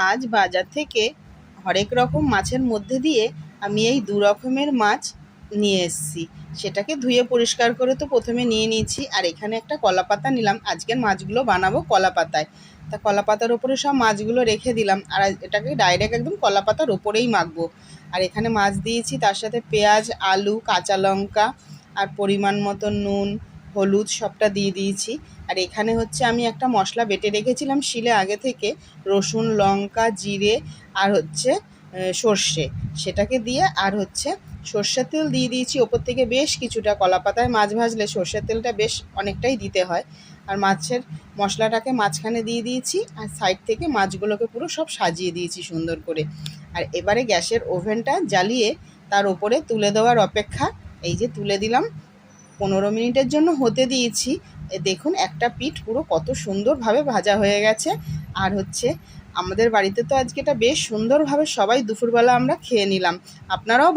আজ বাজার থেকে হরেক রকম মাছের মধ্যে দিয়ে আমি এই দু রকমের মাছ নিয়ে এসেছি। সেটাকে ধুয়ে পরিষ্কার করে তো প্রথমে নিয়ে নিয়েছি, আর এখানে একটা কলাপাতা নিলাম। আজকের মাছগুলো বানাবো কলাপাতায়। তা কলাপাতার ওপরে সব মাছগুলো রেখে দিলাম, আর এটাকে ডাইরেক্ট একদম কলাপাতার ওপরেই মাখবো। আর এখানে মাছ দিয়েছি, তার সাথে পেঁয়াজ, আলু, কাঁচা লঙ্কা আর পরিমাণ মতো নুন, হলুদ সবটা দিয়ে দিয়েছি। আর এখানে হচ্ছে আমি একটা মশলা বেটে রেখেছিলাম শিলে আগে থেকে, রসুন, লঙ্কা, জিরে আর হচ্ছে সর্ষে, সেটাকে দিয়ে আর হচ্ছে সর্ষের তেল দিয়ে দিয়েছি ওপর থেকে বেশ কিছুটা। কলাপাতায় মাছ ভাজলে সর্ষের তেলটা বেশ অনেকটাই দিতে হয়। আর মাছের মশলাটাকে মাঝখানে দিয়ে দিয়েছি, আর সাইড থেকে মাছগুলোকে পুরো সব সাজিয়ে দিয়েছি সুন্দর করে। আর এবারে গ্যাসের ওভেনটা জ্বালিয়ে তার ওপরে তুলে দেওয়ার অপেক্ষা। এই যে তুলে দিলাম, 15 মিনিটের জন্য হতে দিয়েছি। দেখুন একটা পিঠ পুরো কত সুন্দরভাবে ভাজা হয়ে গেছে। আর হচ্ছে আমাদের বাড়িতে তো আজকে এটা বেশ সুন্দরভাবে সবাই দুপুরবেলা আমরা খেয়ে নিলাম। আপনারাও